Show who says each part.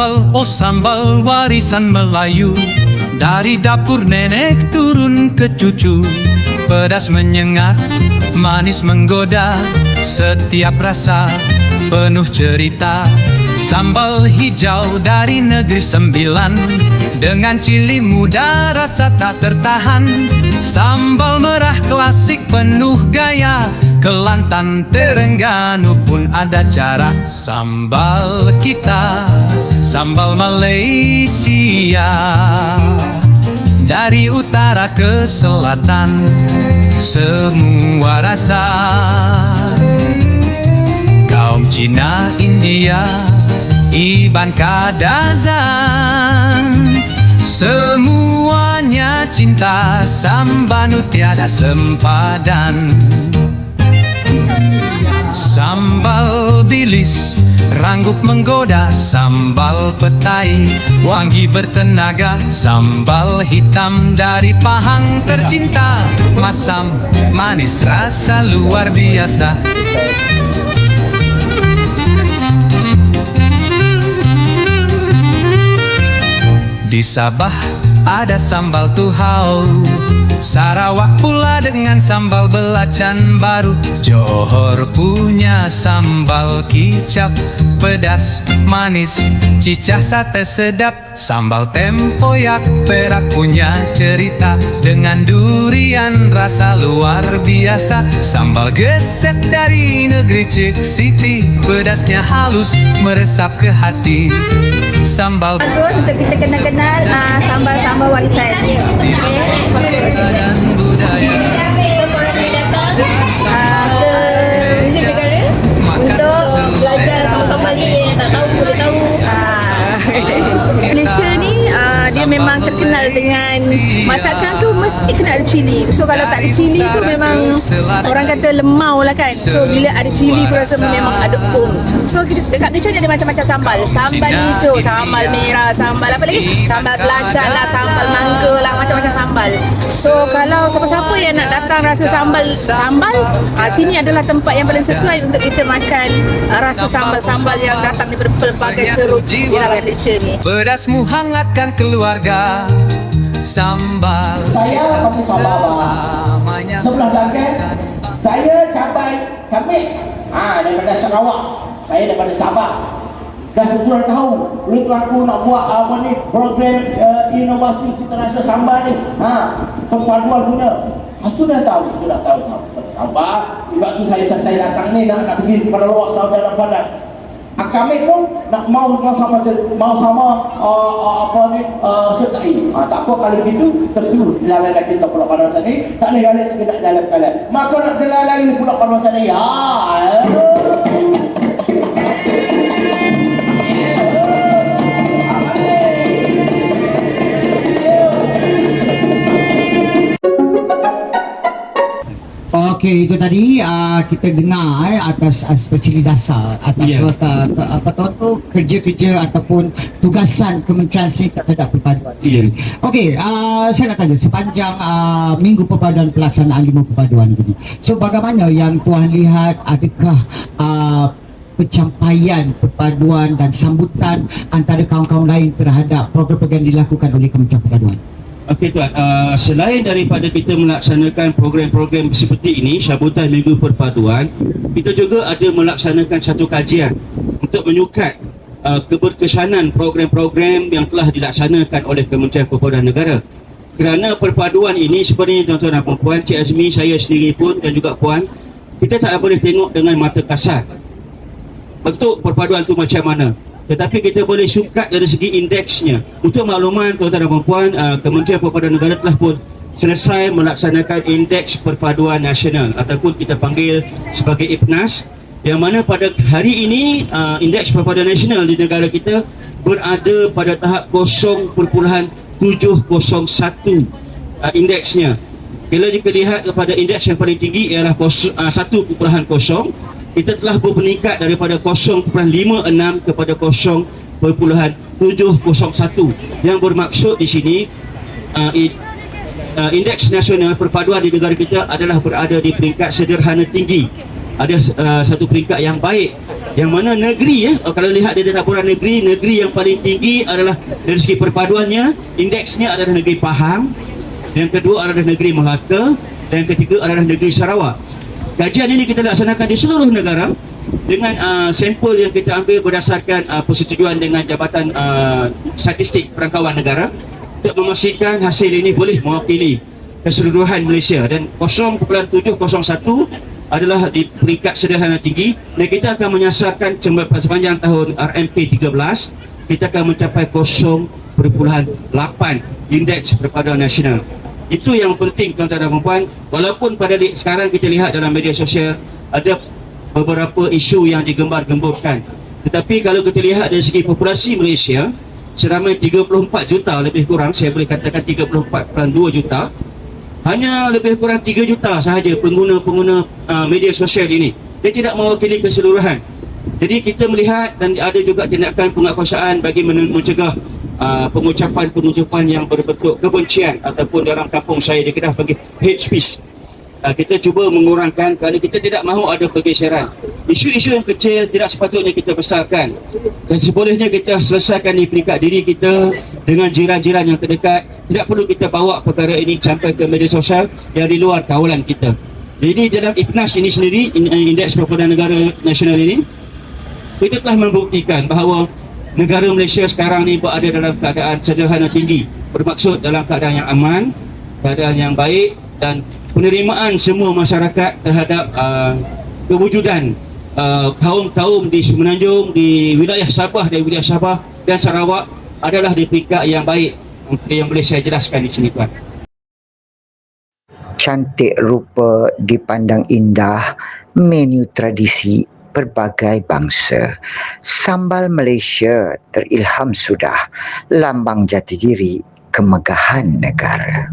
Speaker 1: Sambal, oh sambal warisan Melayu, dari dapur nenek turun ke cucu. Pedas menyengat, manis menggoda, setiap rasa penuh cerita. Sambal hijau dari negeri sembilan, dengan cili muda rasa tak tertahan. Sambal merah klasik penuh gaya, Kelantan Terengganu pun ada cara. Sambal kita, sambal Malaysia, dari utara ke selatan, semua rasa. Kaum Cina, India, Iban Kadazan, semuanya cinta Sambanu tiada sempadan. Sambal bilis, ranggup menggoda. Sambal petai, wangi bertenaga. Sambal hitam dari Pahang tercinta, masam, manis, rasa luar biasa. Di Sabah ada sambal tuhau, Sarawak pula dengan sambal belacan baru. Johor punya sambal kicap, pedas, manis, cicah sate sedap. Sambal tempoyak Perak punya cerita, dengan durian rasa luar biasa. Sambal geset dari negeri Cik Siti, pedasnya halus meresap ke hati. Sambal
Speaker 2: untuk kita kenal-kenal sambal-sambal warisan.
Speaker 1: dan budaya.
Speaker 2: Untuk belajar sambal-sambal ni yang tak tahu boleh tahu. Malaysia ni dia memang terkenal dengan masakan tu mesti kena ada cili. So kalau tak ada cili tu memang orang kata lemau lah kan. So bila ada cili tu rasa memang ada So dekat Malaysia ni ada macam-macam sambal. Sambal hijau, sambal merah, sambal apa lagi? Sambal belacan lah, sambal mangga lah, macam-macam sambal. So kalau siapa-siapa yang nak datang rasa sambal, sini adalah tempat yang paling sesuai untuk kita makan rasa sambal-sambal yang datang daripada pelbagai ceruk di dalam Malaysia ni.
Speaker 1: Pedasmu hangatkan keluarga. Sambal
Speaker 3: Saya pakai sambal
Speaker 1: selamanya.
Speaker 3: Sebelah belakang saya cabai kambing daripada Sarawak, saya daripada Sabah. Dah sudah tahu lu aku nak buat program inovasi cita rasa sambal ni, perpaduan punya. Sudah tahu sambal. Sebab saya datang ni nak pergi kepada luar saudara Padang. Kami pun nak mau sama sertai. Tak apa kalau begitu, tentu jalan kita Pulau Paduan ni tak boleh jalan sekedar jalan-jalan. Maka nak jalan-jalan Pulau Paduan ni
Speaker 4: Okey, itu tadi kita dengar atas cili dasar atas tu kerja-kerja ataupun tugasan Kementerian Seni terhadap perpaduan. Okey, saya nak tanya sepanjang minggu perpaduan, pelaksanaan 5 perpaduan ini. So bagaimana yang tuan lihat, adakah pencapaian perpaduan dan sambutan antara kawan-kawan lain terhadap program-program yang dilakukan oleh Kementerian Perpaduan?
Speaker 5: Okey tuan, selain daripada kita melaksanakan program-program seperti ini, sambutan Minggu Perpaduan, kita juga ada melaksanakan satu kajian untuk menyukat keberkesanan program-program yang telah dilaksanakan oleh Kementerian Perpaduan Negara. Kerana perpaduan ini sebenarnya tuan-tuan dan puan, Cik Azmi, saya sendiri pun dan juga puan, kita tak boleh tengok dengan mata kasar bentuk perpaduan itu macam mana, tetapi kita boleh sukat dari segi indeksnya. Untuk makluman tuan-tuan dan puan, Kementerian Perpaduan Negara telah pun selesai melaksanakan Indeks Perpaduan Nasional ataupun kita panggil sebagai IPNAS, yang mana pada hari ini Indeks Perpaduan Nasional di negara kita berada pada tahap 0.701 indeksnya. Bila jika lihat kepada indeks yang paling tinggi ialah 1.0, kita telah berpeningkat daripada 0.56 kepada 0.701, yang bermaksud di sini indeks nasional perpaduan di negara kita adalah berada di peringkat sederhana tinggi. ada satu peringkat yang baik, yang mana negeri kalau lihat dari laporan negeri yang paling tinggi adalah dari segi perpaduannya, indeksnya adalah negeri Pahang, yang kedua adalah negeri Melaka, dan yang ketiga adalah negeri Sarawak. Kajian ini kita laksanakan di seluruh negara dengan sampel yang kita ambil berdasarkan persetujuan dengan Jabatan Statistik Perangkawan Negara untuk memastikan hasil ini boleh mewakili keseluruhan Malaysia, dan 0.701 adalah di peringkat sederhana tinggi, dan kita akan menyasarkan sepanjang tahun RMK 13 kita akan mencapai 0.8 indeks perpaduan nasional. Itu yang penting tuan-tuan dan puan. Walaupun pada sekarang kita lihat dalam media sosial ada beberapa isu yang digembar-gemburkan, tetapi kalau kita lihat dari segi populasi Malaysia seramai 34 juta lebih kurang, saya boleh katakan 34.2 juta, hanya lebih kurang 3 juta sahaja pengguna-pengguna media sosial ini. Dia tidak mewakili keseluruhan. Jadi kita melihat dan ada juga tindakan penguatkuasaan bagi mencegah pengucapan-pengucapan yang berbentuk kebencian ataupun dalam kampung saya di Kedah panggil hate speech. Kita cuba mengurangkan kerana kita tidak mahu ada pergeseran. Isu-isu yang kecil tidak sepatutnya kita besarkan. Dan sebolehnya kita selesaikan di peringkat diri kita dengan jiran-jiran yang terdekat. Tidak perlu kita bawa perkara ini sampai ke media sosial yang di luar kawalan kita. Jadi dalam IPNAS ini sendiri, Indeks Perpaduan Negara Nasional ini, kita telah membuktikan bahawa negara Malaysia sekarang ini berada dalam keadaan sederhana tinggi. Bermaksud dalam keadaan yang aman, keadaan yang baik, dan penerimaan semua masyarakat terhadap kewujudan kaum-kaum di Semenanjung, di wilayah Sabah dan Sarawak adalah di peringkat yang baik yang boleh saya jelaskan di sini, tuan.
Speaker 6: Cantik rupa dipandang indah menu tradisi berbagai bangsa. Sambal Malaysia terilham sudah lambang jati diri kemegahan negara.